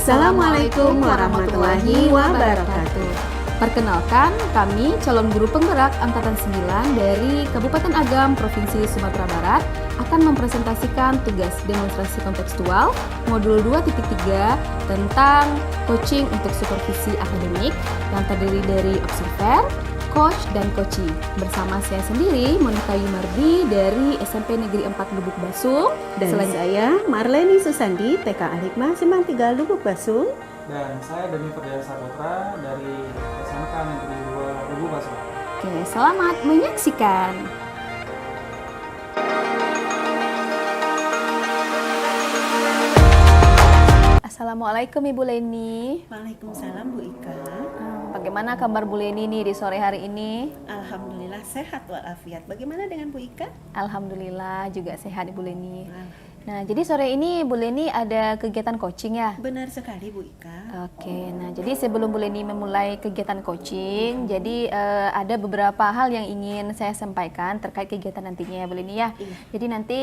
Assalamualaikum warahmatullahi wabarakatuh. Perkenalkan, kami calon guru penggerak Angkatan 9 dari Kabupaten Agam, Provinsi Sumatera Barat akan mempresentasikan tugas demonstrasi kontekstual modul 2.3 tentang coaching untuk supervisi akademik yang terdiri dari observer, coach, dan coachee. Bersama saya sendiri, Monika Yumardi dari SMP Negeri 4 Lubuk Basung. Dan saya Marleni Susandi, TK Al-Hikmah Simpang 3 Lubuk Basung. Dan saya Dani Ferdinand Saputra dari SMK Negeri 2 Lubuk Basung. Oke, selamat menyaksikan. Assalamualaikum Ibu Leni. Waalaikumsalam Bu Ika. Bagaimana kabar Bu Leni nih di sore hari ini? Alhamdulillah sehat walafiat. Bagaimana dengan Bu Ika? Alhamdulillah juga sehat Ibu Leni. Nah, jadi sore ini Bu Leni ada kegiatan coaching ya? Benar sekali Bu Ika. Oke, nah jadi sebelum Bu Leni memulai kegiatan coaching, jadi ada beberapa hal yang ingin saya sampaikan terkait kegiatan nantinya ya Bu Leni ya. Iya. Jadi nanti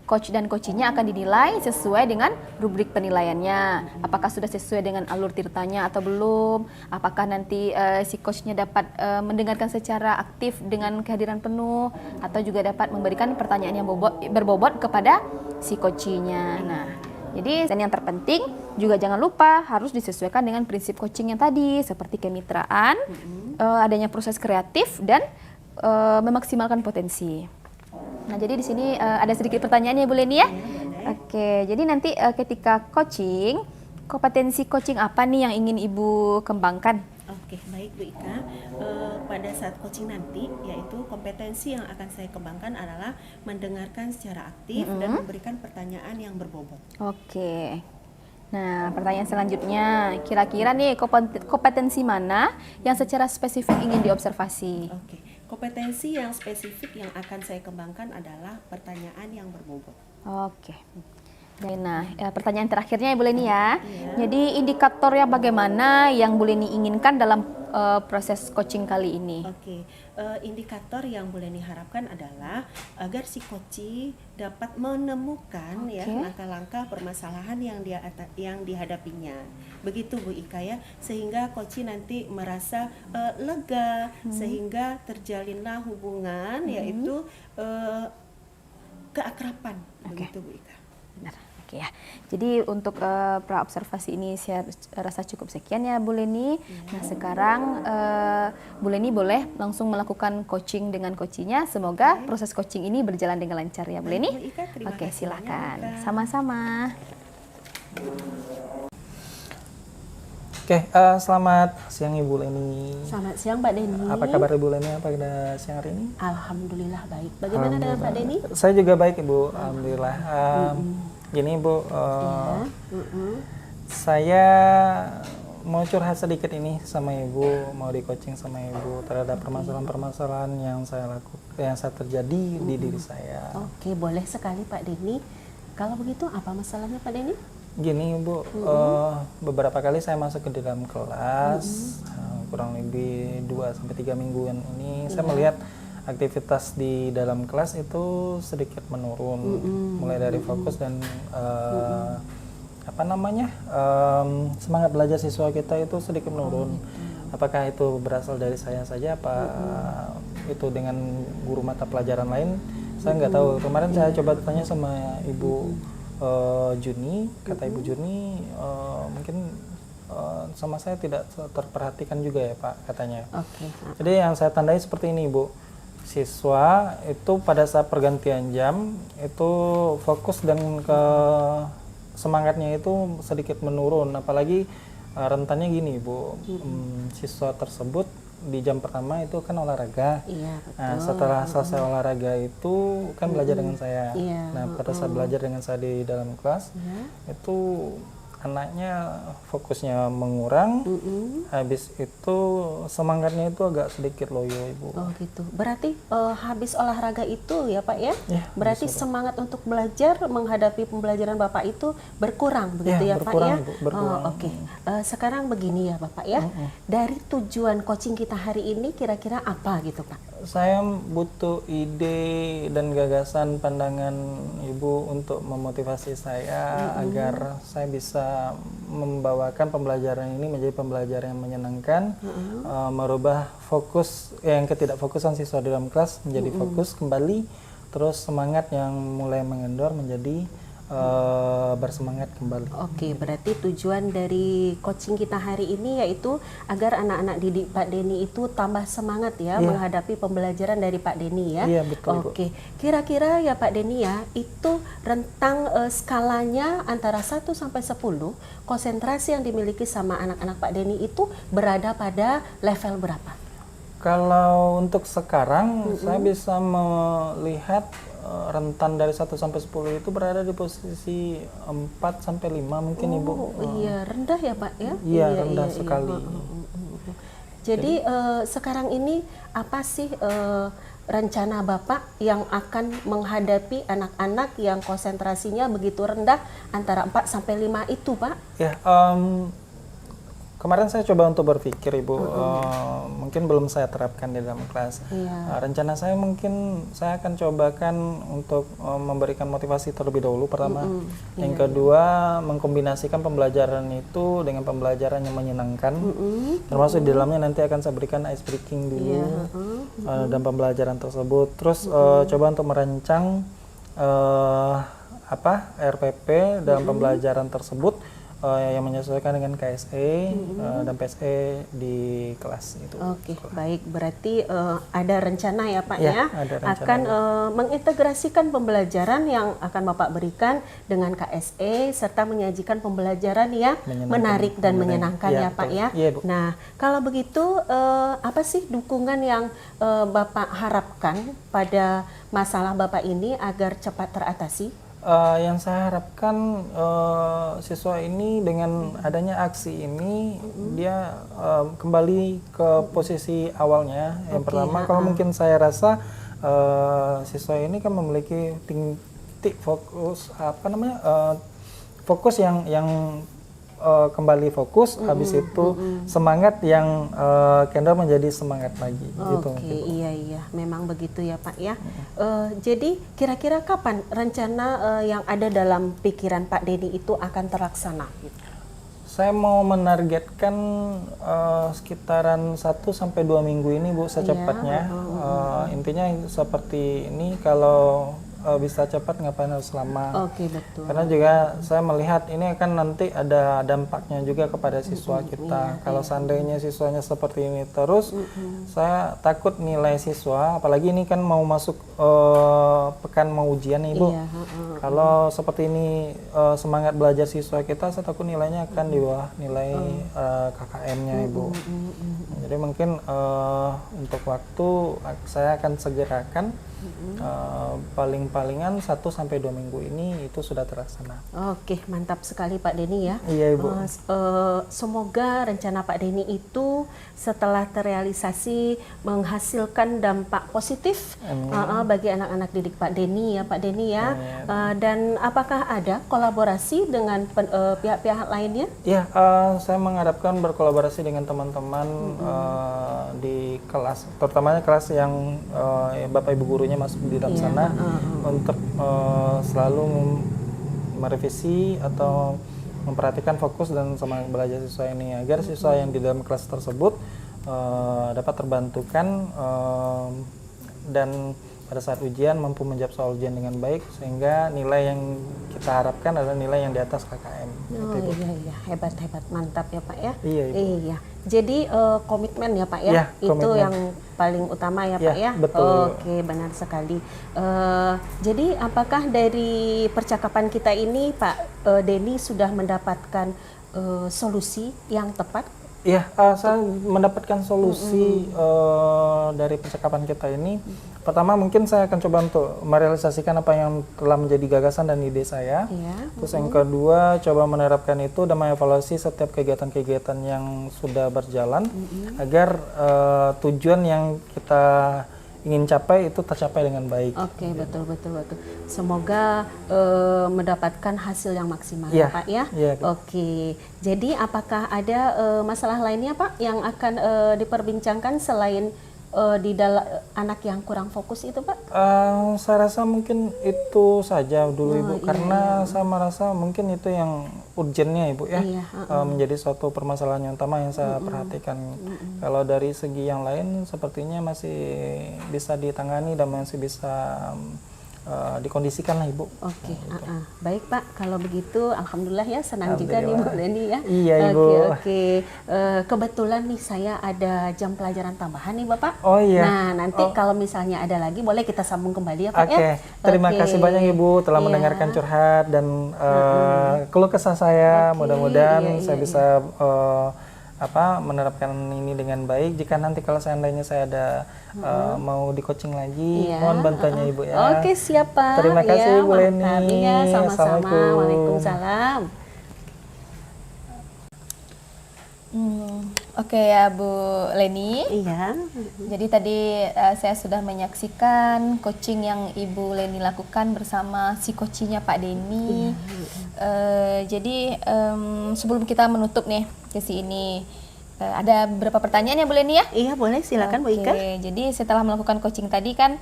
coach dan coachingnya akan dinilai sesuai dengan rubrik penilaiannya. Apakah sudah sesuai dengan alur tirtanya atau belum? Apakah nanti si coachnya dapat mendengarkan secara aktif dengan kehadiran penuh, atau juga dapat memberikan pertanyaan yang berbobot kepada si coachingnya. Nah, jadi dan yang terpenting juga jangan lupa harus disesuaikan dengan prinsip coaching yang tadi, seperti kemitraan, adanya proses kreatif, dan memaksimalkan potensi. Nah, jadi di sini ada sedikit pertanyaan ya Bu Leni ya. Oke, jadi nanti ketika coaching, kompetensi coaching apa nih yang ingin Ibu kembangkan? Oke, baik Bu Ika. Pada saat coaching nanti, yaitu kompetensi yang akan saya kembangkan adalah mendengarkan secara aktif dan memberikan pertanyaan yang berbobot. Oke. Nah, pertanyaan selanjutnya, kira-kira nih kompetensi mana yang secara spesifik ingin diobservasi? Oke, kompetensi yang spesifik yang akan saya kembangkan adalah pertanyaan yang berbobot. Oke. Nah, pertanyaan terakhirnya ya Bu Leni ya. Iya. Jadi indikatornya bagaimana yang Bu Leni inginkan dalam proses coaching kali ini? Oke, indikator yang boleh diharapkan adalah agar si coachee dapat menemukan ya langkah-langkah permasalahan yang dihadapinya. Begitu Bu Ika ya, sehingga coachee nanti merasa lega, sehingga terjalinlah hubungan yaitu keakraban. Begitu Bu Ika. Benar. Oke ya. Jadi untuk pra-observasi ini saya rasa cukup sekian ya Bu Leni. Nah, sekarang Bu Leni boleh langsung melakukan coaching dengan coachingnya. Semoga proses coaching ini berjalan dengan lancar ya Bu Leni. Bu Ika, terima Oke, kasih silakan. banyak, Bu Ika. Sama-sama. Oke, selamat siang Ibu Leni. Selamat siang Pak Deni. Apa kabar Ibu Leni pada siang hari ini? Alhamdulillah baik. Bagaimana dengan Pak Deni? Saya juga baik Ibu, alhamdulillah. Gini Bu, saya mau curhat sedikit ini sama Ibu, mau di coaching sama Ibu terhadap permasalahan-permasalahan yang saya terjadi di diri saya. Oke, boleh sekali Pak Deni. Kalau begitu apa masalahnya Pak Deni? Gini Bu, beberapa kali saya masuk ke dalam kelas, kurang lebih 2-3 mingguan ini, saya melihat aktivitas di dalam kelas itu sedikit menurun, mulai dari fokus dan semangat belajar siswa kita itu sedikit menurun. Apakah itu berasal dari saya saja, apa itu dengan guru mata pelajaran lain? Saya nggak tahu. Kemarin saya coba tanya sama Ibu Juni, kata Ibu Juni mungkin sama saya tidak terperhatikan juga ya Pak, katanya. Jadi yang saya tandai seperti ini Ibu. Siswa itu pada saat pergantian jam itu fokus dan semangatnya itu sedikit menurun, apalagi rentannya gini Bu, siswa tersebut di jam pertama itu kan olahraga. Iya, betul. Nah, setelah selesai olahraga itu kan belajar dengan saya. Nah, pada saat belajar dengan saya di dalam kelas itu anaknya fokusnya mengurang, habis itu semangatnya itu agak sedikit loyo Ibu. Oh gitu, berarti habis olahraga itu ya Pak ya? Berarti betul. semangat untuk belajar menghadapi pembelajaran Bapak itu berkurang begitu ya Pak ya? Ibu, berkurang. Oke. Sekarang begini ya Bapak ya, dari tujuan coaching kita hari ini kira-kira apa gitu Pak? Saya butuh ide dan gagasan pandangan Ibu untuk memotivasi saya agar saya bisa membawakan pembelajaran ini menjadi pembelajaran yang menyenangkan, merubah fokus yang ketidakfokusan siswa di dalam kelas menjadi fokus kembali, terus semangat yang mulai mengendor menjadi bersemangat kembali. Oke, berarti tujuan dari coaching kita hari ini yaitu agar anak-anak didik Pak Denny itu tambah semangat ya menghadapi pembelajaran dari Pak Denny ya. Iya, betul, Ibu. Oke, kira-kira ya Pak Denny ya, itu rentang skalanya antara 1 sampai 10, konsentrasi yang dimiliki sama anak-anak Pak Denny itu berada pada level berapa? Kalau untuk sekarang saya bisa melihat rentan dari 1 sampai 10 itu berada di posisi 4 sampai 5 mungkin Ibu. Iya, rendah ya Pak ya? Iya, rendah sekali. Jadi sekarang ini apa sih rencana Bapak yang akan menghadapi anak-anak yang konsentrasinya begitu rendah antara 4 sampai 5 itu Pak? Ya, kemarin saya coba untuk berpikir Ibu, mungkin belum saya terapkan di dalam kelas. Rencana saya mungkin saya akan cobakan untuk memberikan motivasi terlebih dahulu pertama. Yang kedua, mengkombinasikan pembelajaran itu dengan pembelajaran yang menyenangkan. Termasuk di dalamnya nanti akan saya berikan ice breaking dulu dan pembelajaran tersebut. Terus coba untuk merancang RPP dalam pembelajaran tersebut. Yang menyesuaikan dengan KSE dan PSE di kelas itu. Oke, baik. Berarti ada rencana ya Pak Ya, ya, ada rencana, akan mengintegrasikan pembelajaran yang akan Bapak berikan dengan KSE serta menyajikan pembelajaran yang menarik dan menyenangkan ya Pak ya. Iya, Bu. Nah, kalau begitu apa sih dukungan yang Bapak harapkan pada masalah Bapak ini agar cepat teratasi? Yang saya harapkan siswa ini dengan adanya aksi ini dia kembali ke posisi awalnya. Yang pertama, kalau mungkin saya rasa siswa ini kan memiliki titik fokus fokus yang kembali fokus, habis itu semangat yang kendor menjadi semangat lagi. Oke, iya, memang begitu ya Pak ya. Jadi kira-kira kapan rencana yang ada dalam pikiran Pak Denny itu akan terlaksana? Saya mau menargetkan sekitaran 1 sampai 2 minggu ini Bu, secepatnya. Intinya seperti ini, kalau bisa cepat ngapain harus lama. Oke, betul. Karena juga saya melihat ini akan nanti ada dampaknya juga kepada siswa kita. Kalau seandainya siswanya seperti ini terus, saya takut nilai siswa, apalagi ini kan mau masuk pekan mau ujian nih Bu. Kalau seperti ini semangat belajar siswa kita, saya takut nilainya akan di bawah nilai KKM-nya Ibu. Jadi mungkin untuk waktu saya akan segerakan paling-palingan 1 sampai 2 minggu ini itu sudah terlaksana. Oke, mantap sekali Pak Denny ya. Iya Ibu. Semoga rencana Pak Denny itu setelah terrealisasi menghasilkan dampak positif bagi anak-anak didik Pak Denny ya Pak Denny ya. Dan apakah ada kolaborasi dengan pihak-pihak lainnya? Iya, saya mengharapkan berkolaborasi dengan teman-teman di kelas, terutamanya kelas yang Bapak Ibu gurunya masuk di dalam sana, untuk selalu merevisi atau memperhatikan fokus dan semangat belajar siswa ini, agar siswa yang di dalam kelas tersebut dapat terbantukan dan pada saat ujian mampu menjawab soal ujian dengan baik, sehingga nilai yang kita harapkan adalah nilai yang di atas KKM. Iya, hebat, mantap ya Pak ya. Iya. Jadi komitmen ya Pak ya, itu komitmen yang paling utama ya Pak ya. Betul. Oke, benar sekali. Jadi apakah dari percakapan kita ini Pak Denny sudah mendapatkan solusi yang tepat? Iya, saya mendapatkan solusi dari percakapan kita ini. Pertama, mungkin saya akan coba untuk merealisasikan apa yang telah menjadi gagasan dan ide saya. Terus yang kedua, coba menerapkan itu dan mengevaluasi setiap kegiatan-kegiatan yang sudah berjalan, agar tujuan yang kita ingin capai itu tercapai dengan baik. Oke, betul. Semoga mendapatkan hasil yang maksimal ya Pak ya. Oke, jadi apakah ada masalah lainnya Pak yang akan diperbincangkan selain di dalam anak yang kurang fokus itu Pak? Saya rasa mungkin itu saja dulu Ibu, iya, karena saya merasa mungkin itu yang urgennya Ibu ya, Iya, menjadi suatu permasalahan yang utama yang saya perhatikan. Kalau dari segi yang lain sepertinya masih bisa ditangani dan masih bisa dikondisikan lah Ibu. Oke, baik Pak. Kalau begitu, alhamdulillah ya, senang juga nih Bu Leni ya. Iya Ibu. Oke. Kebetulan nih saya ada jam pelajaran tambahan nih Bapak. Oh iya. Nah nanti kalau misalnya ada lagi, boleh kita sambung kembali ya Pak ya. Terima kasih banyak Ibu telah Iya. mendengarkan curhat dan keluh kesah saya. Mudah-mudahan saya bisa menerapkan ini dengan baik. Jika nanti kalau seandainya saya ada mau di coaching lagi, Iya. mohon bantuannya Ibu ya. Oke, siap Pak. Terima kasih, Bu Leni. Ya, sama-sama. Assalamualaikum. Waalaikumsalam. Oke ya Bu Leni. Iya. Jadi tadi saya sudah menyaksikan coaching yang Ibu Leni lakukan bersama si coachnya Pak Denny. Jadi sebelum kita menutup nih sesi ini, ada beberapa pertanyaan ya Bu Leni ya? Iya, boleh silakan Bu Ika. Oke, jadi setelah melakukan coaching tadi kan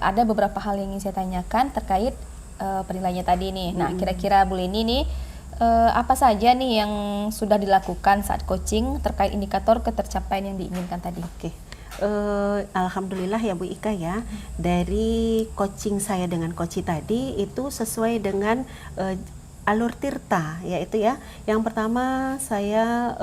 ada beberapa hal yang ingin saya tanyakan terkait penilaiannya tadi nih. Nah, kira-kira Bu Leni nih apa saja nih yang sudah dilakukan saat coaching terkait indikator ketercapaian yang diinginkan tadi? Oke. Alhamdulillah ya Bu Ika ya, dari coaching saya dengan coach tadi itu sesuai dengan alur tirta, yaitu ya, yang pertama saya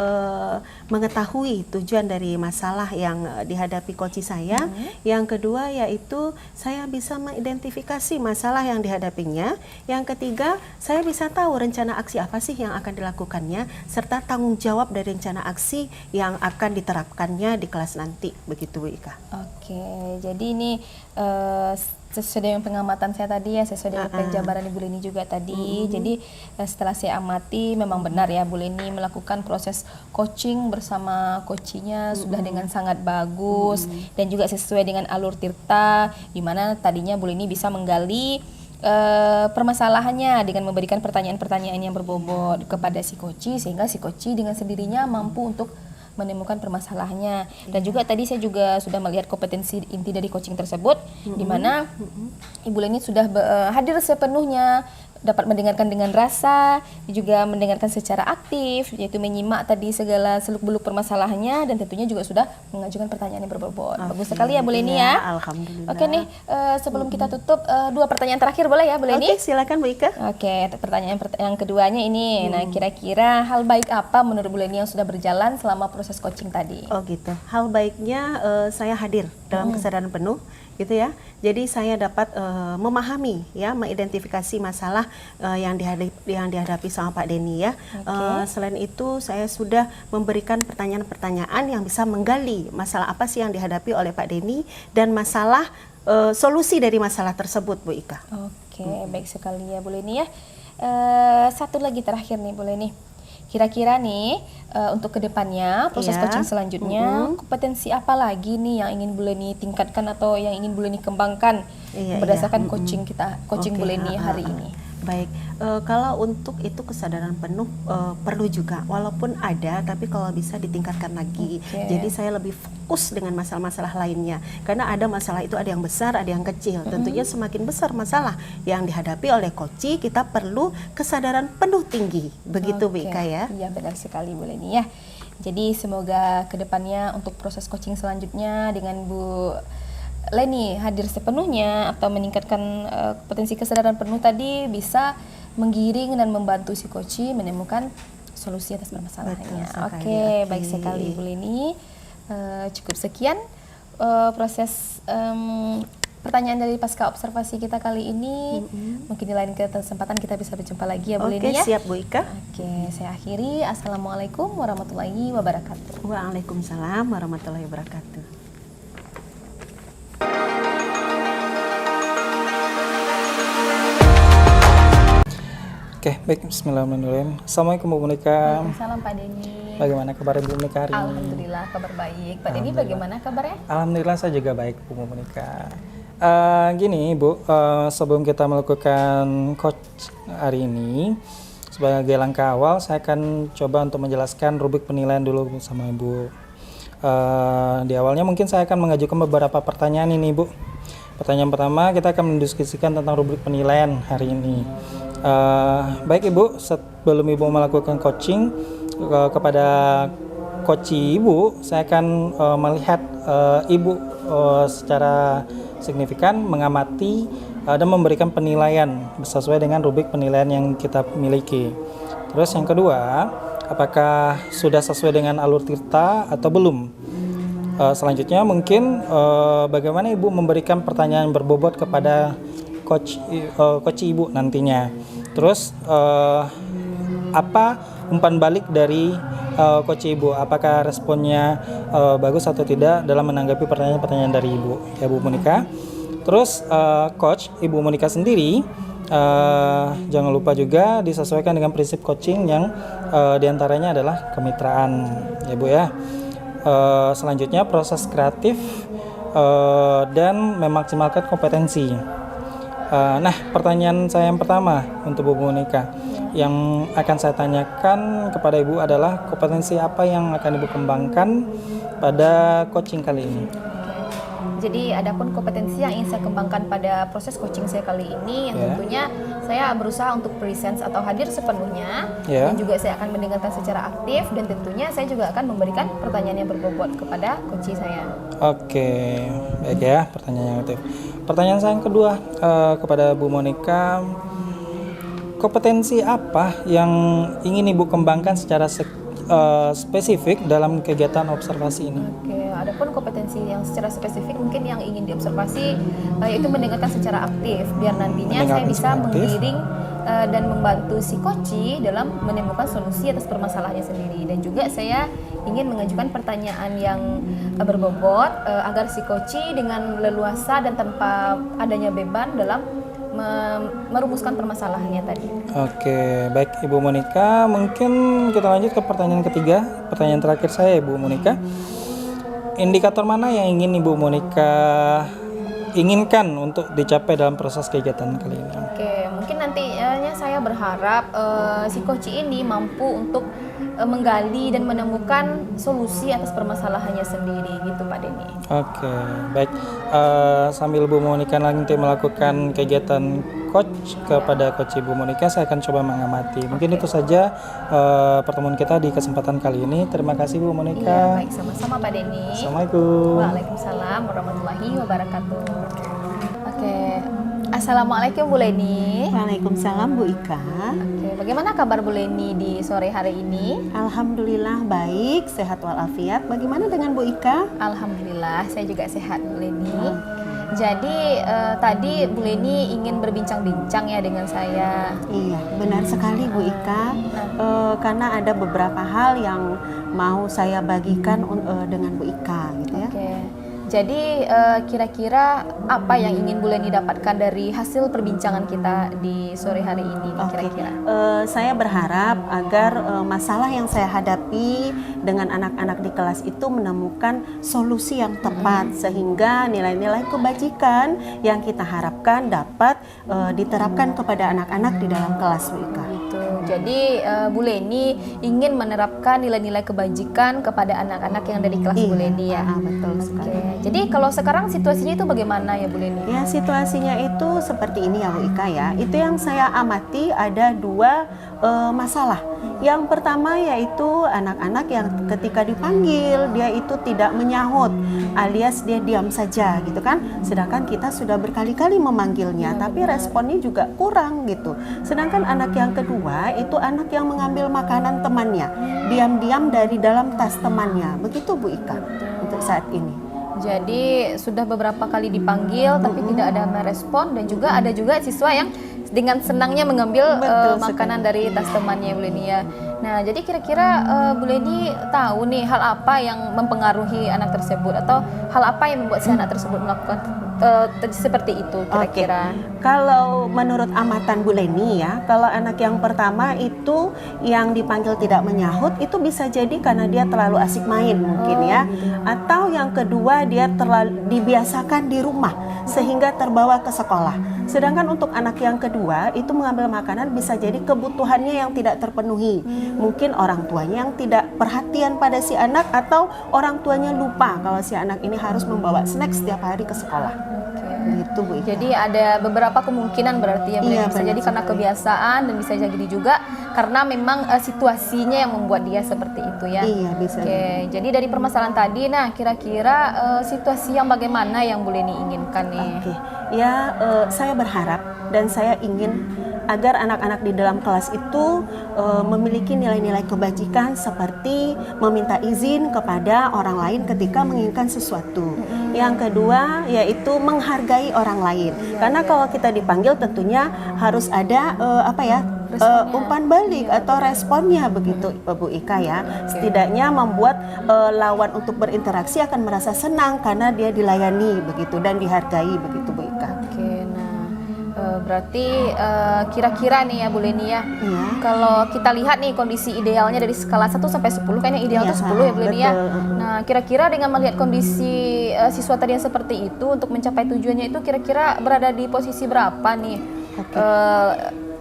mengetahui tujuan dari masalah yang dihadapi coach saya. Yang kedua yaitu saya bisa mengidentifikasi masalah yang dihadapinya. Yang ketiga, saya bisa tahu rencana aksi apa sih yang akan dilakukannya, serta tanggung jawab dari rencana aksi yang akan diterapkannya di kelas nanti, begitu Bu Ika. Oke, jadi ini sesuai dengan pengamatan saya tadi ya, sesuai dengan penjabaran Ibu Leni juga tadi. Jadi setelah saya amati memang benar ya Bu Leni melakukan proses coaching bersama coachnya sudah dengan sangat bagus dan juga sesuai dengan alur tirta, di mana tadinya Bu Leni bisa menggali permasalahannya dengan memberikan pertanyaan-pertanyaan yang berbobot kepada si coach, sehingga si coach dengan sendirinya mampu untuk menemukan permasalahannya. Dan juga tadi saya juga sudah melihat kompetensi inti dari coaching tersebut, di mana Ibu Leni sudah hadir sepenuhnya, dapat mendengarkan dengan rasa, juga mendengarkan secara aktif, yaitu menyimak tadi segala seluk-beluk permasalahannya, dan tentunya juga sudah mengajukan pertanyaan yang berbobot. Bagus sekali ya Bu Leni ya. Alhamdulillah. Oke nih, sebelum kita tutup, dua pertanyaan terakhir boleh ya Bu Leni? Oke, silakan Bu Ika. Oke, pertanyaan yang keduanya ini. Nah, kira-kira hal baik apa menurut Bu Leni yang sudah berjalan selama proses coaching tadi? Oh gitu. Hal baiknya saya hadir dalam kesadaran penuh, gitu ya. Jadi saya dapat memahami ya, mengidentifikasi masalah yang dihadapi sama Pak Denny ya. Selain itu saya sudah memberikan pertanyaan-pertanyaan yang bisa menggali masalah apa sih yang dihadapi oleh Pak Denny dan masalah solusi dari masalah tersebut, Bu Ika. Oke, baik sekali ya Bu Leni ya. Satu lagi terakhir nih Bu Leni. Kira-kira nih untuk kedepannya proses coaching selanjutnya kompetensi apa lagi nih yang ingin Bu Leni tingkatkan atau yang ingin Bu Leni kembangkan berdasarkan coaching Bu Leni hari ini? Baik, kalau untuk itu kesadaran penuh perlu juga, walaupun ada, tapi kalau bisa ditingkatkan lagi. Jadi saya lebih fokus dengan masalah-masalah lainnya, karena ada masalah itu ada yang besar, ada yang kecil. Tentunya semakin besar masalah yang dihadapi oleh coach, kita perlu kesadaran penuh tinggi, begitu Bu Ika ya? Iya benar sekali Bu Leni ya. Jadi semoga kedepannya untuk proses coaching selanjutnya dengan Bu Leni hadir sepenuhnya atau meningkatkan potensi kesadaran penuh tadi bisa menggiring dan membantu si coach menemukan solusi atas permasalahannya. Oke, baik sekali Bu Leni. Cukup sekian proses pertanyaan dari pasca observasi kita kali ini. Mungkin di lain kesempatan kita bisa berjumpa lagi ya Bu Leni ya. Oke, siap Bu Ika. Oke, saya akhiri. Assalamualaikum warahmatullahi wabarakatuh. Waalaikumsalam warahmatullahi wabarakatuh. Oke, baik. Bismillahirrahmanirrahim. Assalamualaikum Bu Monika. Salam Pak Denny. Bagaimana kabar Bu Monika hari ini? Alhamdulillah kabar baik. Pak Denny bagaimana kabarnya? Alhamdulillah saya juga baik Bu Monika. Gini Bu, sebelum kita melakukan coach hari ini, sebagai langkah awal saya akan coba untuk menjelaskan rubrik penilaian dulu sama Ibu. Di awalnya mungkin saya akan mengajukan beberapa pertanyaan ini, Bu. Pertanyaan pertama, kita akan mendiskusikan tentang rubrik penilaian hari ini. Baik Ibu, sebelum Ibu melakukan coaching kepada coach Ibu, saya akan melihat Ibu secara signifikan mengamati dan memberikan penilaian sesuai dengan rubrik penilaian yang kita miliki. Terus yang kedua, apakah sudah sesuai dengan alur tirta atau belum? Selanjutnya mungkin bagaimana Ibu memberikan pertanyaan berbobot kepada coach Ibu nantinya. Terus apa umpan balik dari coach Ibu? Apakah responnya bagus atau tidak dalam menanggapi pertanyaan-pertanyaan dari Ibu? Ya Bu Monika. Terus coach Ibu Monika sendiri jangan lupa juga disesuaikan dengan prinsip coaching yang diantaranya adalah kemitraan, ya Bu ya. Selanjutnya proses kreatif dan memaksimalkan kompetensi. Nah, pertanyaan saya yang pertama untuk Bu Monika yang akan saya tanyakan kepada Ibu adalah kompetensi apa yang akan Ibu kembangkan pada coaching kali ini? Jadi adapun kompetensi yang ingin saya kembangkan pada proses coaching saya kali ini, yang tentunya saya berusaha untuk presence atau hadir sepenuhnya, dan juga saya akan mendengarkan secara aktif, dan tentunya saya juga akan memberikan pertanyaan yang berbobot kepada coach saya. Oke, baik ya, pertanyaan yang aktif. Pertanyaan saya yang kedua kepada Bu Monika, kompetensi apa yang ingin Ibu kembangkan secara spesifik dalam kegiatan observasi ini? Oke, adapun kompetensi yang secara spesifik mungkin yang ingin diobservasi yaitu mendengarkan secara aktif, biar nantinya saya bisa menggiring dan membantu si coach dalam menemukan solusi atas permasalahannya sendiri, dan juga saya ingin mengajukan pertanyaan yang berbobot agar si coach dengan leluasa dan tanpa adanya beban dalam merumuskan permasalahannya tadi. Oke, baik Ibu Monika, mungkin kita lanjut ke pertanyaan ketiga, pertanyaan terakhir saya Ibu Monika. Indikator mana yang ingin Ibu Monika inginkan untuk dicapai dalam proses kegiatan kali ini? Oke, mungkin nantinya saya berharap si coach ini mampu untuk menggali dan menemukan solusi atas permasalahannya sendiri, gitu Pak Denny. Oke, baik. Sambil Bu Monika nanti melakukan kegiatan coach kepada coach Ibu Monika, saya akan coba mengamati. Mungkin itu saja pertemuan kita di kesempatan kali ini. Terima kasih Bu Monika. Iya, baik, sama-sama Pak Denny. Assalamualaikum. Waalaikumsalam warahmatullahi wabarakatuh. Oke. Assalamualaikum Bu Leni. Waalaikumsalam Bu Ika. Oke, bagaimana kabar Bu Leni di sore hari ini? Alhamdulillah baik, sehat walafiat. Bagaimana dengan Bu Ika? Alhamdulillah, saya juga sehat Bu Leni. Jadi tadi Bu Leni ingin berbincang-bincang ya dengan saya. Iya, benar sekali Bu Ika. Karena ada beberapa hal yang mau saya bagikan dengan Bu Ika, gitu ya. Oke. Jadi kira-kira apa yang ingin Bu Leni dapatkan dari hasil perbincangan kita di sore hari ini kira-kira? Saya berharap agar masalah yang saya hadapi dengan anak-anak di kelas itu menemukan solusi yang tepat sehingga nilai-nilai kebajikan yang kita harapkan dapat diterapkan kepada anak-anak di dalam kelas Bu Ika. Jadi Bu Leni ingin menerapkan nilai-nilai kebajikan kepada anak-anak yang ada di kelas Bu Leni ya. Betul sekali. Jadi kalau sekarang situasinya itu bagaimana ya Bu Leni? Ya, situasinya itu seperti ini ya Bu Ika ya. Itu yang saya amati ada dua masalah. Yang pertama yaitu anak-anak yang ketika dipanggil dia itu tidak menyahut, alias dia diam saja gitu kan. Sedangkan kita sudah berkali-kali memanggilnya, tapi responnya juga kurang gitu. Sedangkan anak yang kedua itu anak yang mengambil makanan temannya, diam-diam dari dalam tas temannya. Begitu Bu Ika untuk saat ini. Jadi sudah beberapa kali dipanggil tapi tidak ada merespon, dan juga ada juga siswa yang dengan senangnya mengambil makanan dari tas temannya Bu Leni ya. Nah, jadi kira-kira Bu Leni tahu nih hal apa yang mempengaruhi anak tersebut, atau hal apa yang membuat si anak tersebut melakukan seperti itu kira-kira? Kalau menurut amatan Bu Leni ya, kalau anak yang pertama itu yang dipanggil tidak menyahut itu bisa jadi karena dia terlalu asik main mungkin ya. Atau yang kedua dia terlalu dibiasakan di rumah sehingga terbawa ke sekolah. Sedangkan untuk anak yang kedua itu mengambil makanan bisa jadi kebutuhannya yang tidak terpenuhi. Mungkin orang tuanya yang tidak perhatian pada si anak atau orang tuanya lupa kalau si anak ini harus membawa snack setiap hari ke sekolah. Gitu Bu Ika. Jadi ada beberapa kemungkinan berarti ya, Iya, bisa benar jadi karena sekali. kebiasaan dan bisa jadi juga karena memang situasinya yang membuat dia seperti itu ya. Iya, bisa. Oke, jadi dari permasalahan tadi, nah kira-kira situasi yang bagaimana yang Bu Leni inginkan nih? Oke, ya saya berharap dan saya ingin agar anak-anak di dalam kelas itu memiliki nilai-nilai kebajikan seperti meminta izin kepada orang lain ketika menginginkan sesuatu. Yang kedua yaitu menghargai orang lain. Karena kalau kita dipanggil tentunya harus ada umpan balik atau responnya begitu Bu Ika ya. Setidaknya membuat lawan untuk berinteraksi akan merasa senang karena dia dilayani begitu dan dihargai begitu Bu Ika. Oke, nah berarti kira-kira nih ya Bu Leni ya, Iya. kalau kita lihat nih kondisi idealnya dari skala 1 sampai 10, kayaknya ideal Iya, tuh 10 ya Bu Leni ya. betul. Nah kira-kira dengan melihat kondisi siswa tadi yang seperti itu untuk mencapai tujuannya itu kira-kira berada di posisi berapa nih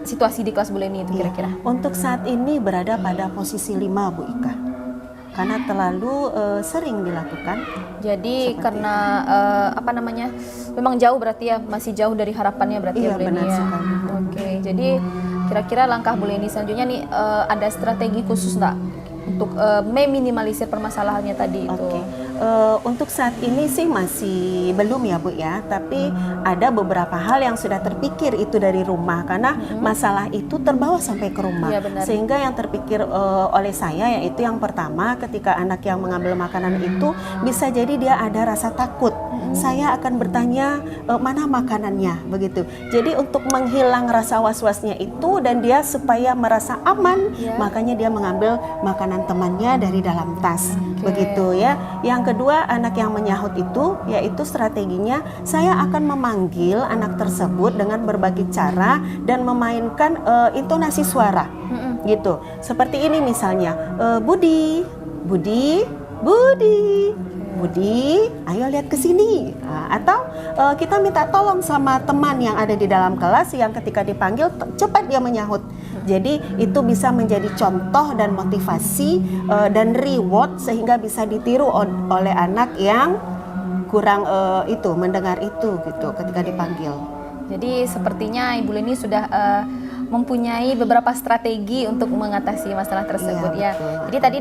situasi di kelas Bu Leni itu kira-kira? Untuk saat ini berada pada posisi 5 Bu Ika. Karena terlalu sering dilakukan. Jadi karena memang jauh berarti ya, masih jauh dari harapannya berarti Iya, ya Bu Leni benar ya. sekali. Oke, jadi kira-kira langkah Bu Leni selanjutnya nih ada strategi khusus nggak untuk meminimalisir permasalahannya tadi itu? Oke. Untuk saat ini sih masih belum ya Bu ya, tapi ada beberapa hal yang sudah terpikir itu dari rumah karena masalah itu terbawa sampai ke rumah. Iya, benar. Sehingga yang terpikir oleh saya yaitu yang pertama ketika anak yang mengambil makanan itu bisa jadi dia ada rasa takut. Saya akan bertanya mana makanannya begitu. Jadi untuk menghilang rasa was-wasnya itu dan dia supaya merasa aman, makanya dia mengambil makanan temannya dari dalam tas. Begitu ya. Yang kedua, anak yang menyahut itu yaitu strateginya saya akan memanggil anak tersebut dengan berbagai cara dan memainkan intonasi suara. Gitu. Seperti ini misalnya, Budi, Budi, Budi, Budi, ayo lihat ke sini. Nah, atau kita minta tolong sama teman yang ada di dalam kelas yang ketika dipanggil cepat dia menyahut. Jadi itu bisa menjadi contoh dan motivasi dan reward sehingga bisa ditiru oleh anak yang kurang mendengar itu gitu ketika dipanggil. Jadi sepertinya Ibu Leni sudah mempunyai beberapa strategi untuk mengatasi masalah tersebut Iya, ya. betul. Jadi tadi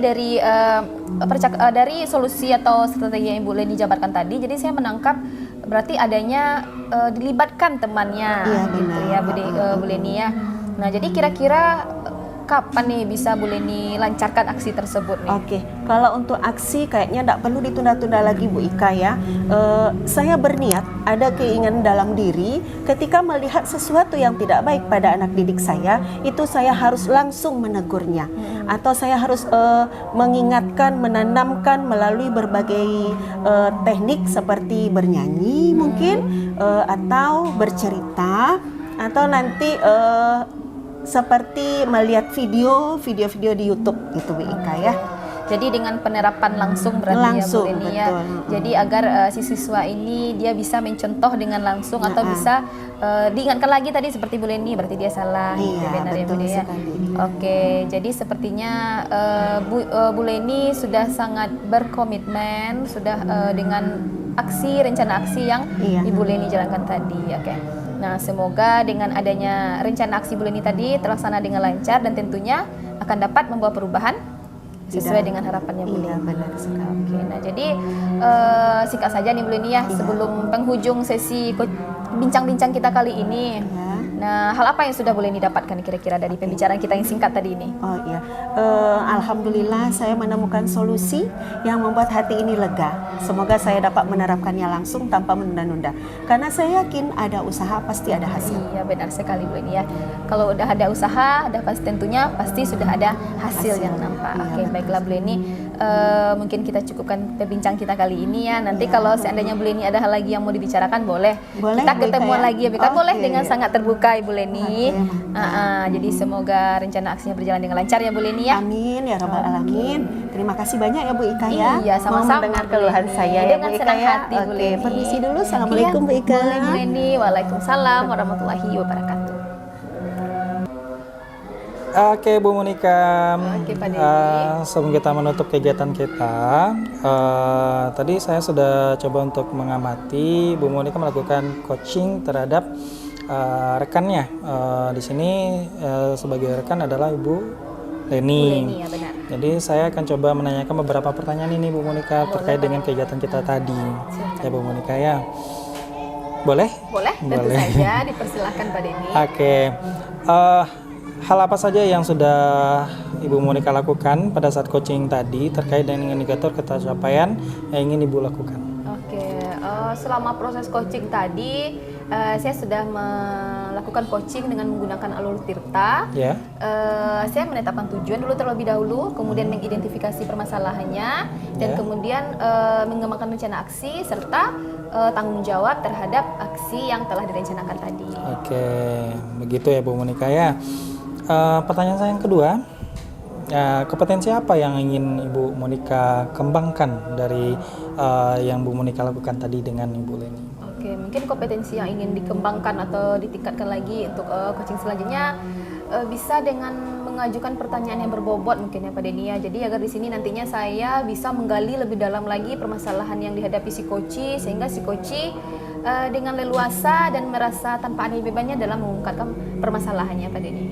dari solusi atau strategi yang Ibu Leni jabarkan tadi, jadi saya menangkap berarti adanya dilibatkan temannya, Iya, gitu benar. ya Bu Leni ya. Nah jadi kira-kira kapan nih bisa Bu Leni lancarkan aksi tersebut nih? Oke, kalau untuk aksi kayaknya tidak perlu ditunda-tunda lagi Bu Ika ya. Saya berniat, ada keinginan dalam diri ketika melihat sesuatu yang tidak baik pada anak didik saya, itu saya harus langsung menegurnya. Atau saya harus mengingatkan, menanamkan melalui berbagai teknik seperti bernyanyi mungkin, atau bercerita, atau nanti seperti melihat video-video di YouTube gitu Bu Ika ya. Jadi dengan penerapan langsung berarti Langsung, ya Bu Leni ya. betul. Jadi agar si siswa ini dia bisa mencontoh dengan langsung atau bisa diingatkan lagi tadi seperti Bu Leni berarti dia salah. Iya, gitu, benar ya Bu betul Leni ya. sekali. Oke, jadi sepertinya Bu Leni sudah sangat berkomitmen sudah dengan rencana aksi yang Iya. Ibu Leni jalankan tadi. Oke. Nah, semoga dengan adanya rencana aksi Bu Leni tadi terlaksana dengan lancar dan tentunya akan dapat membawa perubahan sesuai dengan harapannya Bu Leni. Iya, benar sekali. Oke, nah jadi singkat saja nih Bu Leni ya, sebelum penghujung sesi bincang-bincang kita kali ini. Ya. Nah, hal apa yang sudah Bu Leni dapatkan kira-kira dari pembicaraan kita yang singkat tadi ini? Oh iya, alhamdulillah saya menemukan solusi yang membuat hati ini lega. Semoga saya dapat menerapkannya langsung tanpa menunda-nunda. Karena saya yakin ada usaha pasti ada hasil. Iya benar sekali Bu Leni ya. Kalau udah ada usaha, tentunya pasti sudah ada hasil yang nampak. Iya, Oke, betul. baiklah Bu Leni. mungkin kita cukupkan bincang kita kali ini ya. Nanti kalau seandainya Bu Leni ada hal lagi yang mau dibicarakan, boleh kita Bu ketemuan Ika, ya? lagi ya Bu Ika. Boleh Oke. dengan sangat terbuka Ibu Leni. Oke, Jadi semoga rencana aksinya berjalan dengan lancar ya Bu Leni ya. Amin ya Rabbal Alamin. Terima kasih banyak ya Bu Ika ya. Iya, sama-sama, Mau mendengar Bu keluhan Leni. saya ya Dengan Bu Ika senang ya. hati, Bu Oke, Leni. permisi dulu. Assalamualaikum Bu Ika. Boleh Bu Leni. Waalaikumsalam warahmatullahi wabarakatuh. Oke Bu Monika, Oke, Pak Denny. sebelum kita menutup kegiatan kita, tadi saya sudah coba untuk mengamati Bu Monika melakukan coaching terhadap rekannya. Di sini sebagai rekan adalah Ibu Leni. Bu Leni ya, benar. Jadi saya akan coba menanyakan beberapa pertanyaan ini Bu Monika terkait dengan kegiatan kita tadi. Silakan. Ya Bu Monika ya. Boleh? Boleh, tentu Boleh. saja, dipersilahkan Pak Denny. Oke. Hal apa saja yang sudah Ibu Monika lakukan pada saat coaching tadi terkait dengan indikator pencapaian yang ingin Ibu lakukan? Oke, selama proses coaching tadi, saya sudah melakukan coaching dengan menggunakan alur tirta. Ya. Saya menetapkan tujuan dulu terlebih dahulu, kemudian mengidentifikasi permasalahannya, dan Ya. kemudian mengembangkan rencana aksi serta tanggung jawab terhadap aksi yang telah direncanakan tadi. Oke, begitu ya Bu Monika ya. Pertanyaan saya yang kedua, kompetensi apa yang ingin Ibu Monika kembangkan dari yang Bu Monika lakukan tadi dengan Ibu Leni? Oke, mungkin kompetensi yang ingin dikembangkan atau ditingkatkan lagi untuk coaching selanjutnya bisa dengan mengajukan pertanyaan yang berbobot mungkin ya Pak Denny ya. Jadi agar di sini nantinya saya bisa menggali lebih dalam lagi permasalahan yang dihadapi si coach, sehingga si coach dengan leluasa dan merasa tanpa ada bebannya dalam mengungkapkan permasalahannya Pak Denny.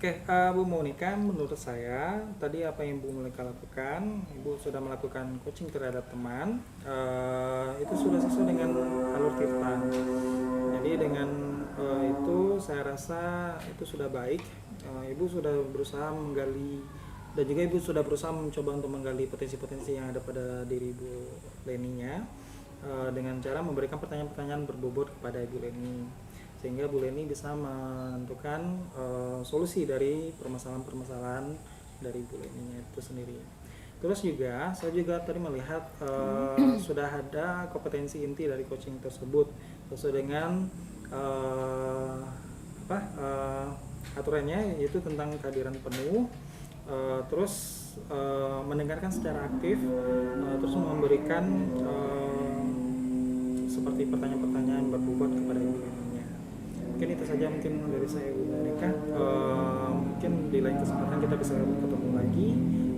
Oke, Bu Monika, menurut saya tadi apa yang Bu Monika lakukan, Ibu sudah melakukan coaching terhadap teman, itu sudah sesuai dengan alur tirta. Jadi dengan itu saya rasa itu sudah baik. Ibu sudah berusaha menggali dan juga Ibu sudah berusaha mencoba untuk menggali potensi-potensi yang ada pada diri Ibu Leninya dengan cara memberikan pertanyaan-pertanyaan berbobot kepada Ibu Leni, sehingga Bu Leni bisa menentukan solusi dari permasalahan-permasalahan dari Bu Leninya itu sendiri. Terus juga saya juga tadi melihat sudah ada kompetensi inti dari coaching tersebut sesuai dengan aturannya, yaitu tentang kehadiran penuh, terus mendengarkan secara aktif, terus memberikan seperti pertanyaan-pertanyaan berbobot kepada Ibu Leninya. Mungkin itu saja mungkin dari saya Bu Monika. Mungkin di lain kesempatan kita bisa ketemu lagi.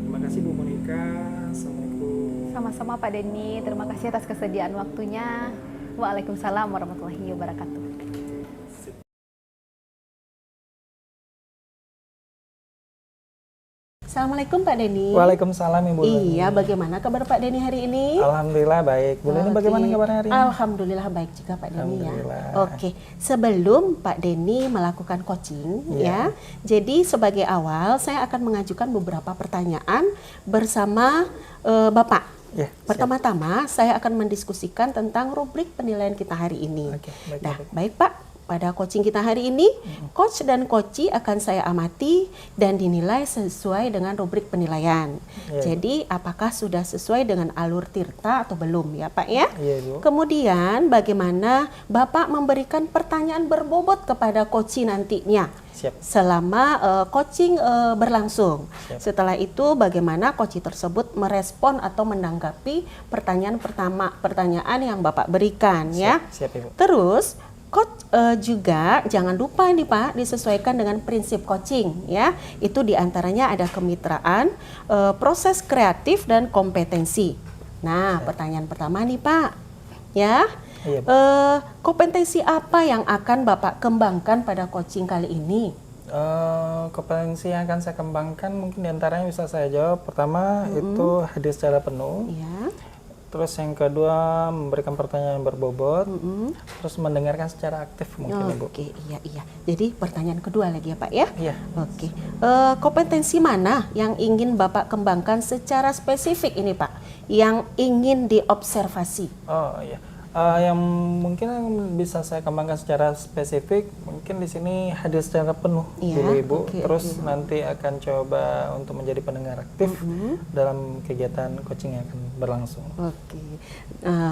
Terima kasih Bu Monika. Assalamualaikum. Sama-sama Pak Denny, terima kasih atas kesediaan waktunya. Waalaikumsalam warahmatullahi wabarakatuh. Assalamualaikum Pak Denny. Waalaikumsalam Ibu Leni. Iya, bagaimana kabar Pak Denny hari ini? Alhamdulillah baik. Bu Leni Oke. bagaimana kabarnya hari ini? Alhamdulillah baik juga Pak Denny ya. Alhamdulillah. Oke, sebelum Pak Denny melakukan coaching Iya. ya, jadi sebagai awal saya akan mengajukan beberapa pertanyaan bersama Bapak. Ya, siap. Pertama-tama saya akan mendiskusikan tentang rubrik penilaian kita hari ini. Oke, baik, Nah, baik. baik Pak. Pada coaching kita hari ini, coach dan coachee akan saya amati dan dinilai sesuai dengan rubrik penilaian. Iya. Jadi, apakah sudah sesuai dengan alur tirta atau belum ya Pak ya? Iya Ibu. Kemudian bagaimana Bapak memberikan pertanyaan berbobot kepada coachee nantinya Siap. selama coaching berlangsung. Siap. Setelah itu bagaimana coachee tersebut merespon atau menanggapi pertanyaan yang Bapak berikan ya. Siap Ibu. Terus coach juga jangan lupa nih Pak, disesuaikan dengan prinsip coaching ya. Itu diantaranya ada kemitraan, proses kreatif dan kompetensi. Nah, pertanyaan pertama nih Pak, ya. Iya, Bu. Kompetensi apa yang akan Bapak kembangkan pada coaching kali ini? Kompetensi yang akan saya kembangkan mungkin diantaranya bisa saya jawab. Pertama itu hadir secara penuh. Ya. Terus yang kedua memberikan pertanyaan yang berbobot. Terus mendengarkan secara aktif mungkin Ibu. Oke, iya. Jadi pertanyaan kedua lagi ya Pak ya? Iya. Oke. Kompetensi mana yang ingin Bapak kembangkan secara spesifik ini Pak? Yang ingin diobservasi? Oh iya. Yang mungkin yang bisa saya kembangkan secara spesifik, mungkin di sini hadir secara penuh Iya, dulu Ibu, oke, terus nanti akan coba untuk menjadi pendengar aktif dalam kegiatan coaching yang akan berlangsung. Oke.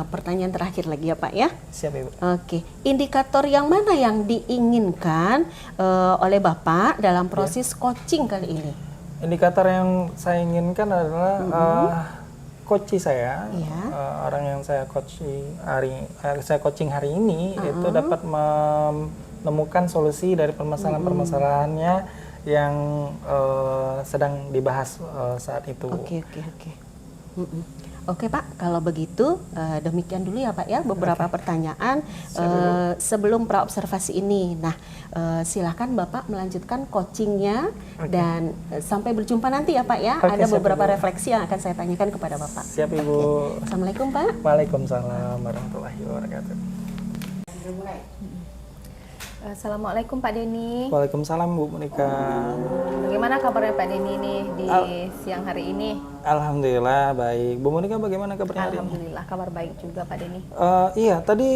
Pertanyaan terakhir lagi ya Pak ya. Siap Ibu. Oke, indikator yang mana yang diinginkan oleh Bapak dalam proses coaching kali ini? Indikator yang saya inginkan adalah coach saya, Iya. orang yang saya coaching hari ini itu dapat menemukan solusi dari permasalahan-permasalahannya yang sedang dibahas saat itu. Oke. Oke Pak, kalau begitu demikian dulu ya Pak ya beberapa pertanyaan sebelum praobservasi ini. Nah, silakan Bapak melanjutkan coachingnya dan sampai berjumpa nanti ya Pak ya. Oke, Ada siap, beberapa Ibu. refleksi yang akan saya tanyakan kepada Bapak. Siap Ibu. Oke. Assalamualaikum Pak. Waalaikumsalam warahmatullahi wabarakatuh. Assalamualaikum Pak Denny. Waalaikumsalam Bu Monika. Bagaimana kabarnya Pak Denny nih di siang hari ini? Alhamdulillah baik. Bu Monika bagaimana kabarnya hari ini? Alhamdulillah kabar baik juga Pak Denny. Iya, tadi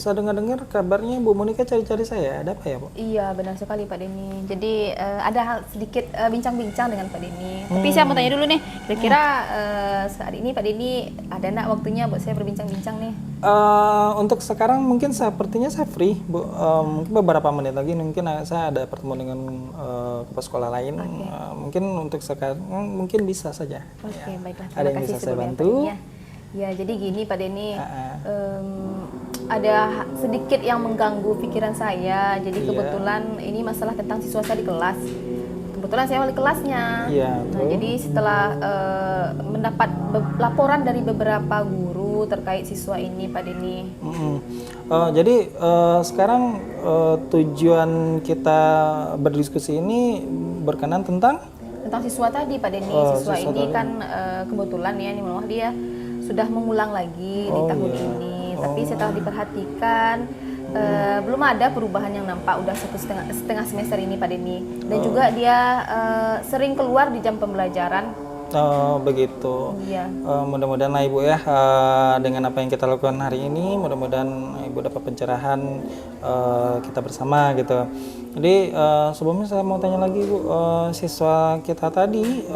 saya dengar kabarnya Bu Monika cari-cari saya. Ada apa ya, Bu? Iya benar sekali Pak Denny. Jadi ada hal sedikit bincang-bincang dengan Pak Denny. Tapi saya mau tanya dulu nih, kira-kira saat ini Pak Denny ada enggak waktunya buat saya berbincang-bincang nih? Untuk sekarang mungkin sepertinya saya free, Bu. Mungkin beberapa menit lagi mungkin saya ada pertemuan dengan kepala sekolah lain. Mungkin untuk sekarang mungkin bisa saja. Oke, baiklah. Ada yang bisa saya sebelumnya, bantu? Pak Denny, ya. Ya, jadi gini Pak Denny, ada sedikit yang mengganggu pikiran saya. Jadi Iya. kebetulan ini masalah tentang siswa saya di kelas. Kebetulan saya wali kelasnya. Iya, Nah, betul. jadi setelah mendapat laporan dari beberapa guru terkait siswa ini Pak Denny. Jadi sekarang tujuan kita berdiskusi ini berkenan tentang Siswa tadi Pak Denny, siswa siswa ini tadi. kan kebetulan ya, dia sudah mengulang lagi di tahun iya. ini. Tapi setelah diperhatikan belum ada perubahan yang nampak udah setengah semester ini Pak Denny. Dan juga dia sering keluar di jam pembelajaran. begitu. Iya. Mudah-mudahan lah Ibu ya, dengan apa yang kita lakukan hari ini, mudah-mudahan Ibu dapat pencerahan kita bersama gitu. Jadi sebelumnya saya mau tanya lagi Bu, siswa kita tadi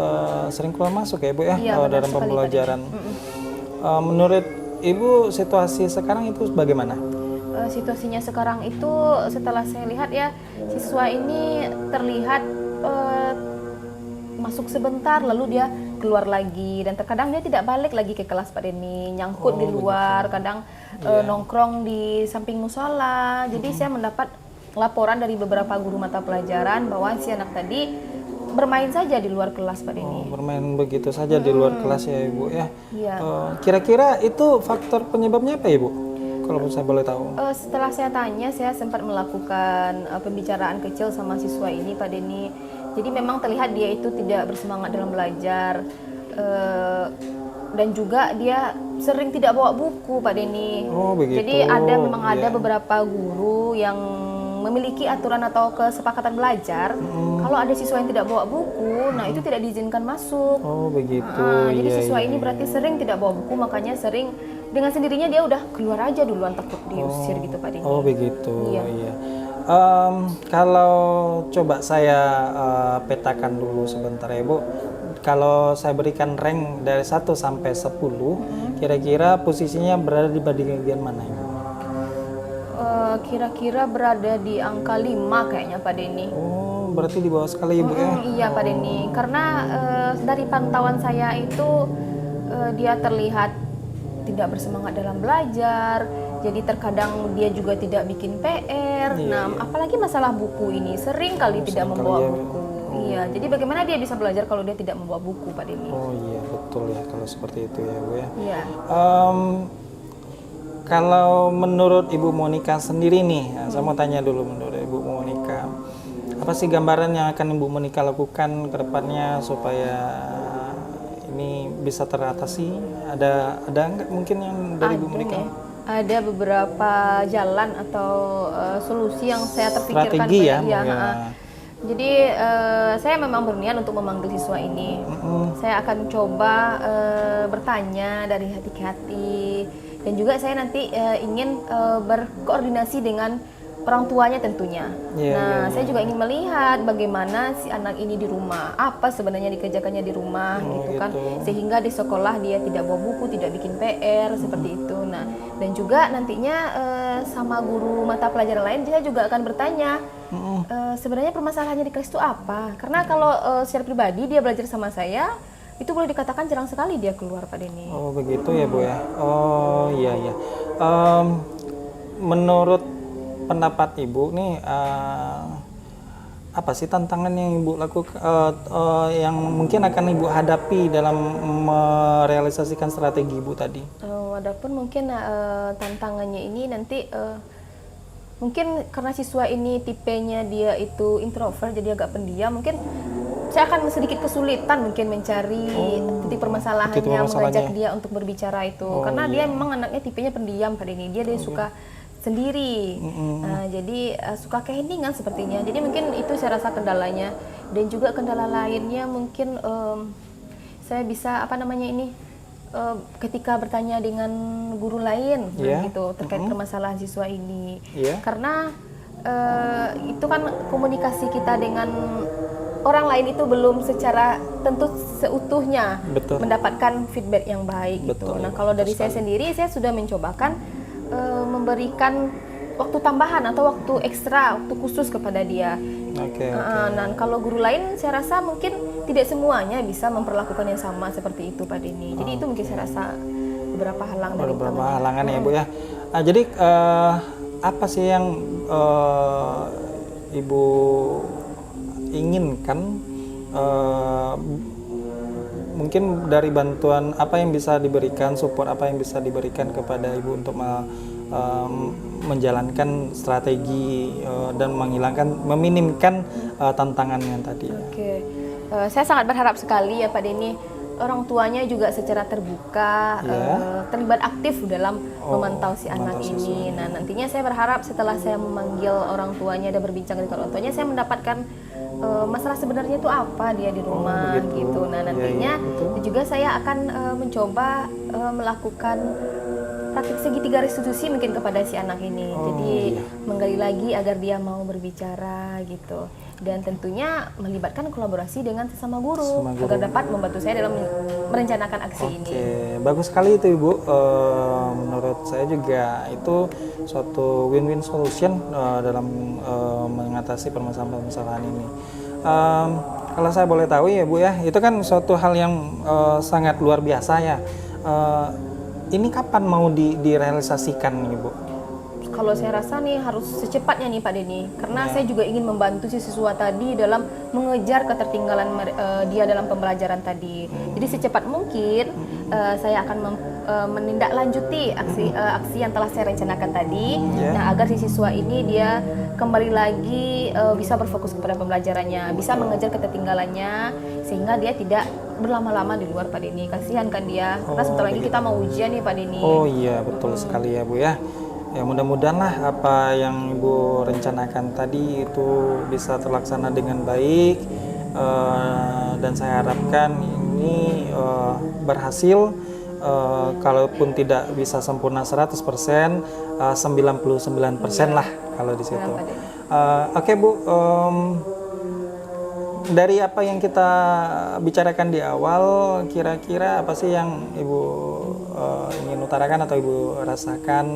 sering keluar masuk ya Bu ya, Iya, benar dalam sekali, Pak pembelajaran. Menurut Ibu situasi sekarang itu bagaimana? Situasinya sekarang itu setelah saya lihat ya, siswa ini terlihat masuk sebentar lalu dia keluar lagi, dan terkadang dia tidak balik lagi ke kelas Pak Denny, nyangkut di luar, kadang nongkrong di samping musola. Jadi saya mendapat laporan dari beberapa guru mata pelajaran bahwa si anak tadi bermain saja di luar kelas Pak Denny. Bermain begitu saja di luar kelas ya Ibu ya. Iya. Kira-kira itu faktor penyebabnya apa Ibu? Kalau saya boleh tahu. Setelah saya tanya, saya sempat melakukan pembicaraan kecil sama siswa ini Pak Denny. Jadi memang terlihat dia itu tidak bersemangat dalam belajar, dan juga dia sering tidak bawa buku Pak Denny. Oh begitu. Jadi memang ada beberapa guru yang memiliki aturan atau kesepakatan belajar. Kalau ada siswa yang tidak bawa buku, nah itu tidak diizinkan masuk. Oh begitu. Jadi Iya, siswa iya, ini iya. berarti sering tidak bawa buku, makanya sering dengan sendirinya dia udah keluar aja duluan, takut diusir gitu Pak Denny. Oh begitu. Iya. Iya. Kalau coba saya petakan dulu sebentar ya Bu. Kalau saya berikan rank dari 1 sampai 10, kira-kira posisinya berada di bagian mana Ibu? Kira-kira berada di angka 5 kayaknya Pak Denny. Oh, berarti di bawah sekali Ibu ya. Iya Pak Denny, karena dari pantauan saya itu dia terlihat tidak bersemangat dalam belajar. Jadi terkadang dia juga tidak bikin PR. Nah, apalagi masalah buku ini, sering kali tidak membawa buku. Iya, jadi bagaimana dia bisa belajar kalau dia tidak membawa buku Pak Denny? Oh iya, betul ya kalau seperti itu ya Bu ya. Iya. Kalau menurut Ibu Monika sendiri nih, saya mau tanya dulu menurut Ibu Monika, apa sih gambaran yang akan Ibu Monika lakukan ke depannya supaya ini bisa teratasi? Ada nggak mungkin yang dari Ibu Monika? Ada beberapa jalan atau solusi yang saya terpikirkan. Strategi ya, Iya, ya. Jadi saya memang berniat untuk memanggil siswa ini. Saya akan coba bertanya dari hati ke hati. Dan juga saya nanti ingin berkoordinasi dengan orang tuanya tentunya. Saya juga ingin melihat bagaimana si anak ini di rumah, apa sebenarnya dikerjakannya di rumah, gitu kan, sehingga di sekolah dia tidak bawa buku, tidak bikin PR seperti itu. Nah, dan juga nantinya sama guru mata pelajaran lain saya juga akan bertanya sebenarnya permasalahannya di kelas itu apa? Karena kalau secara pribadi dia belajar sama saya, itu boleh dikatakan jarang sekali dia keluar, Pak Denny. Oh begitu ya Bu ya. Oh iya iya. Menurut pendapat Ibu nih, apa sih tantangan yang Ibu lakukan, yang mungkin akan Ibu hadapi dalam merealisasikan strategi Ibu tadi? Adapun mungkin tantangannya ini nanti mungkin karena siswa ini tipenya dia itu introvert, jadi agak pendiam, mungkin saya akan sedikit kesulitan mungkin mencari titik permasalahannya, mengajak dia untuk berbicara itu, karena dia memang anaknya tipenya pendiam pada ini, dia suka sendiri, jadi suka keheningan sepertinya. Jadi mungkin itu saya rasa kendalanya. Dan juga kendala lainnya mungkin saya bisa ketika bertanya dengan guru lain gitu terkait permasalahan siswa ini, karena itu kan komunikasi kita dengan orang lain itu belum secara tentu seutuhnya mendapatkan feedback yang baik gitu. Nah, kalau dari saya sendiri, saya sudah mencobakan memberikan waktu tambahan atau waktu ekstra, waktu khusus kepada dia. Dan kalau guru lain saya rasa mungkin tidak semuanya bisa memperlakukan yang sama seperti itu, Pak Denny. Jadi itu mungkin saya rasa beberapa halangan ya Bu ya. Jadi apa sih yang Ibu inginkan, mungkin dari bantuan apa yang bisa diberikan, support apa yang bisa diberikan kepada Ibu untuk menjalankan strategi dan meminimkan tantangannya tadi. Saya sangat berharap sekali ya Pak Denny, orang tuanya juga secara terbuka terlibat aktif dalam memantau si anak ini. Nah, nantinya saya berharap setelah saya memanggil orang tuanya dan berbincang dengan orang tuanya, saya mendapatkan masalah sebenarnya itu apa dia di rumah gitu. Nah, nantinya juga saya akan mencoba melakukan praktik segitiga restitusi mungkin kepada si anak ini. Jadi menggali lagi agar dia mau berbicara gitu. Dan tentunya melibatkan kolaborasi dengan sesama guru agar dapat membantu saya dalam merencanakan aksi ini. Bagus sekali itu Ibu. Menurut saya juga itu suatu win-win solution dalam mengatasi permasalahan ini. Kalau saya boleh tahu ya Bu ya, itu kan suatu hal yang sangat luar biasa ya. Ini kapan mau direalisasikan Ibu? Kalau saya rasa nih harus secepatnya nih Pak Denny, karena saya juga ingin membantu si siswa tadi dalam mengejar ketertinggalan dia dalam pembelajaran tadi. Jadi secepat mungkin saya akan menindaklanjuti aksi yang telah saya rencanakan tadi. Nah, agar si siswa ini dia kembali lagi bisa berfokus kepada pembelajarannya, bisa mengejar ketertinggalannya, sehingga dia tidak berlama-lama di luar Pak Denny. Kasihan kan dia, karena sebentar lagi kita mau ujian nih Pak Denny. Oh iya, betul sekali ya Bu ya. Ya mudah-mudahan lah apa yang Ibu rencanakan tadi itu bisa terlaksana dengan baik, dan saya harapkan ini berhasil, kalaupun tidak bisa sempurna 100%, 99% lah kalau di situ. Oke Bu, dari apa yang kita bicarakan di awal, kira-kira apa sih yang Ibu ingin utarakan atau Ibu rasakan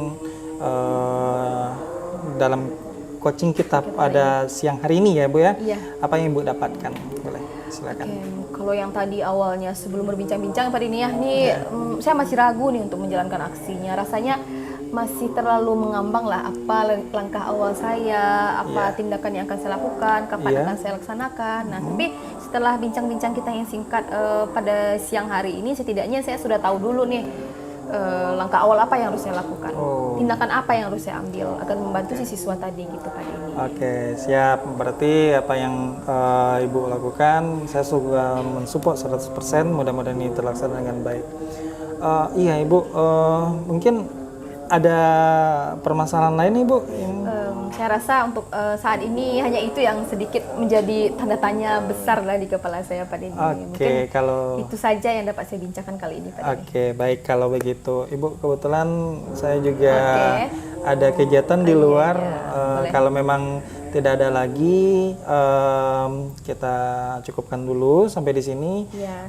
dalam coaching kita pada siang hari ini ya Bu ya? Apa yang Ibu dapatkan? Boleh, silakan. Kalau yang tadi awalnya sebelum berbincang-bincang Pak Denny ya, saya masih ragu nih untuk menjalankan aksinya. Rasanya masih terlalu mengambang lah apa langkah awal saya, apa tindakan yang akan saya lakukan, kapan akan saya laksanakan. Nah, tapi setelah bincang-bincang kita yang singkat pada siang hari ini, setidaknya saya sudah tahu dulu nih langkah awal apa yang harus saya lakukan, tindakan apa yang harus saya ambil akan membantu si siswa tadi gitu Pak Denny. Oke, siap. Berarti apa yang Ibu lakukan, saya juga mensupport 100%. Mudah-mudahan ini terlaksana dengan baik. Iya Ibu, mungkin ada permasalahan lain nih Bu? Saya rasa untuk saat ini hanya itu yang sedikit menjadi tanda tanya besar lah di kepala saya Pak Denny. Oke, kalau itu saja yang dapat saya bincangkan kali ini Pak Denny. Oke, baik kalau begitu. Ibu, kebetulan saya juga ada kegiatan di luar. Kalau memang tidak ada lagi, kita cukupkan dulu sampai di sini. Ya,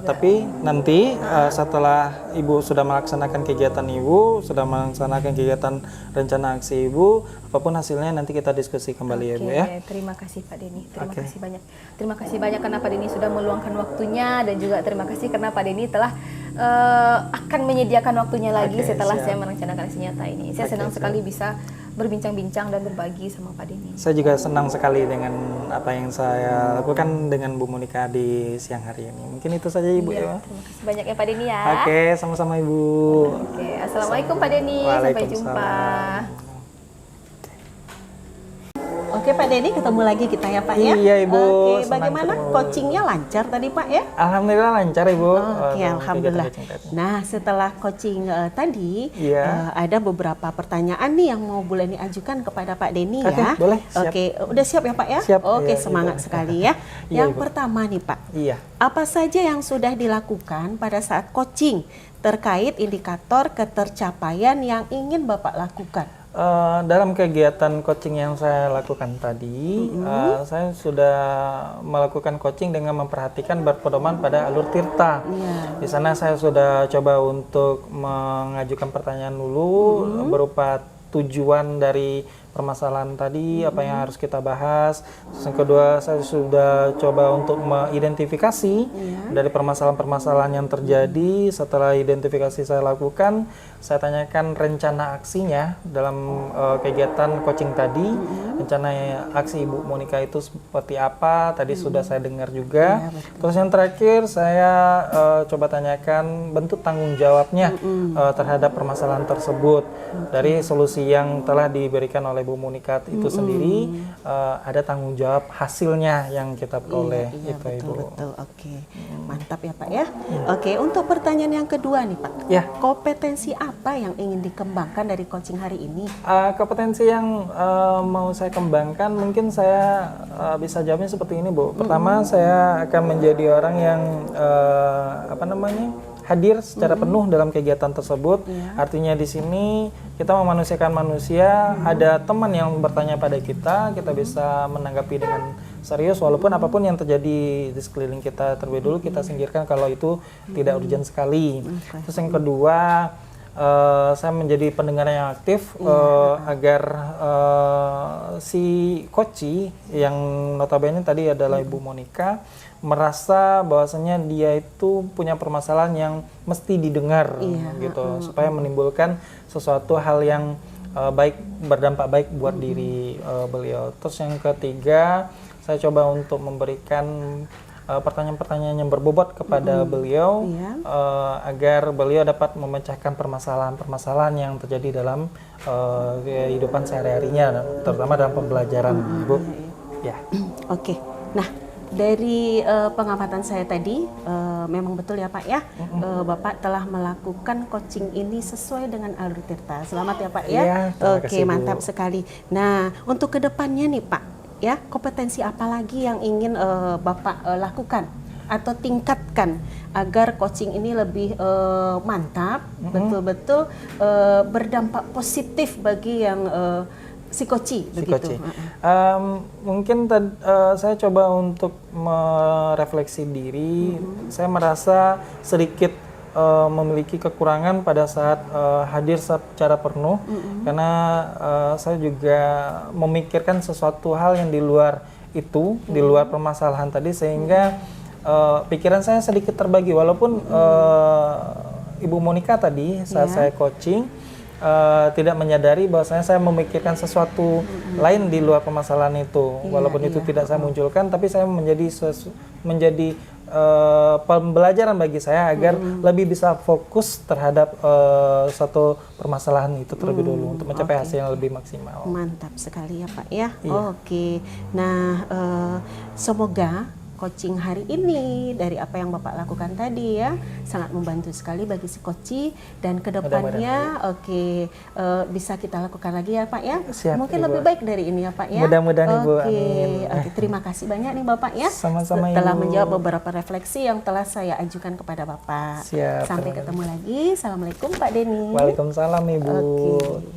tapi nanti setelah Ibu sudah melaksanakan kegiatan Ibu, sudah melaksanakan kegiatan rencana aksi Ibu, apapun hasilnya nanti kita diskusi kembali ya Bu ya. Terima kasih Pak Denny. Terima kasih banyak. Terima kasih banyak karena Pak Denny sudah meluangkan waktunya, dan juga terima kasih karena Pak Denny telah akan menyediakan waktunya lagi setelah saya merencanakan aksi nyata ini. Saya senang sekali bisa berbincang-bincang dan berbagi sama Pak Denny. Saya juga senang sekali dengan apa yang saya lakukan dengan Bu Monika di siang hari ini. Mungkin itu saja Ibu ya. Terima kasih banyak ya Pak Denny ya. Oke, sama-sama Ibu. Oke, assalamualaikum Pak Denny. Sampai jumpa. Oke Pak Denny, ketemu lagi kita ya Pak ya. Iya Ibu. Oke, bagaimana coachingnya lancar tadi Pak ya? Alhamdulillah lancar Ibu. Oke, alhamdulillah. Nah, setelah coaching tadi, ada beberapa pertanyaan nih yang mau Bu Leni ajukan kepada Pak Denny ya. Boleh. Siap. Oke, udah siap ya Pak ya? Siap. Oke, Iya, semangat Ibu. sekali ya. Yang Ibu. pertama nih Pak, apa saja yang sudah dilakukan pada saat coaching terkait indikator ketercapaian yang ingin Bapak lakukan? Dalam kegiatan coaching yang saya lakukan tadi, saya sudah melakukan coaching dengan memperhatikan berpedoman pada alur tirta. Di sana saya sudah coba untuk mengajukan pertanyaan dulu berupa tujuan dari permasalahan tadi, apa yang harus kita bahas. Terus yang kedua, saya sudah coba untuk mengidentifikasi dari permasalahan-permasalahan yang terjadi. Setelah identifikasi saya lakukan, saya tanyakan rencana aksinya dalam kegiatan coaching tadi. Rencana aksi Ibu Monika itu seperti apa? Tadi sudah saya dengar juga. Terus yang terakhir, saya coba tanyakan bentuk tanggung jawabnya terhadap permasalahan tersebut. Dari solusi yang telah diberikan oleh Bu Monika itu sendiri, ada tanggung jawab hasilnya yang kita peroleh. Iya, itu Ibu. betul. Oke, mantap ya Pak ya. Oke, untuk pertanyaan yang kedua nih Pak, kompetensi apa yang ingin dikembangkan dari coaching hari ini? Kompetensi yang mau saya kembangkan, mungkin saya bisa jawabnya seperti ini Bu. Pertama, saya akan menjadi orang yang hadir secara penuh dalam kegiatan tersebut. Artinya di sini kita memanusiakan manusia, ada teman yang bertanya pada kita bisa menanggapi dengan serius walaupun apapun yang terjadi di sekeliling kita, terlebih dulu kita singkirkan kalau itu tidak urgent sekali. Terus yang kedua, saya menjadi pendengar yang aktif agar si coach yang notabene tadi adalah Ibu Monika merasa bahwasanya dia itu punya permasalahan yang mesti didengar gitu, supaya menimbulkan sesuatu hal yang berdampak baik buat diri beliau. Terus yang ketiga, saya coba untuk memberikan pertanyaan-pertanyaan yang berbobot kepada beliau agar beliau dapat memecahkan permasalahan-permasalahan yang terjadi dalam kehidupan sehari-harinya, terutama dalam pembelajaran, Bu. Ya. Oke. Nah, dari pengamatan saya tadi, memang betul ya Pak ya, Bapak telah melakukan coaching ini sesuai dengan alur tirta. Selamat ya Pak ya. Oke, mantap sekali. Nah, untuk kedepannya nih Pak, ya kompetensi apa lagi yang ingin Bapak lakukan atau tingkatkan agar coaching ini lebih mantap, betul-betul berdampak positif bagi yang psikoci begitu. Mungkin saya coba untuk merefleksi diri. Saya merasa sedikit memiliki kekurangan pada saat hadir secara penuh, karena saya juga memikirkan sesuatu hal yang di luar itu, di luar permasalahan tadi, sehingga pikiran saya sedikit terbagi. Walaupun Ibu Monika tadi saat saya coaching tidak menyadari bahwasanya saya memikirkan sesuatu lain di luar permasalahan itu, walaupun itu tidak saya munculkan, tapi saya menjadi pembelajaran bagi saya agar lebih bisa fokus terhadap satu permasalahan itu terlebih dulu untuk mencapai hasil yang lebih maksimal. Mantap sekali ya Pak ya. Oke. Nah, semoga coaching hari ini, dari apa yang Bapak lakukan tadi ya, sangat membantu sekali bagi si Koci, dan kedepannya bisa kita lakukan lagi ya Pak ya. Siap, Mungkin Ibu. lebih baik dari ini ya Pak ya. Mudah-mudahan, Ibu. Oke, Amin. oke, terima kasih banyak nih Bapak ya. Sama-sama, telah Ibu. menjawab beberapa refleksi yang telah saya ajukan kepada Bapak. Siap, Sampai terima ketemu lagi. Assalamualaikum Pak Denny. Waalaikumsalam, Ibu. Oke.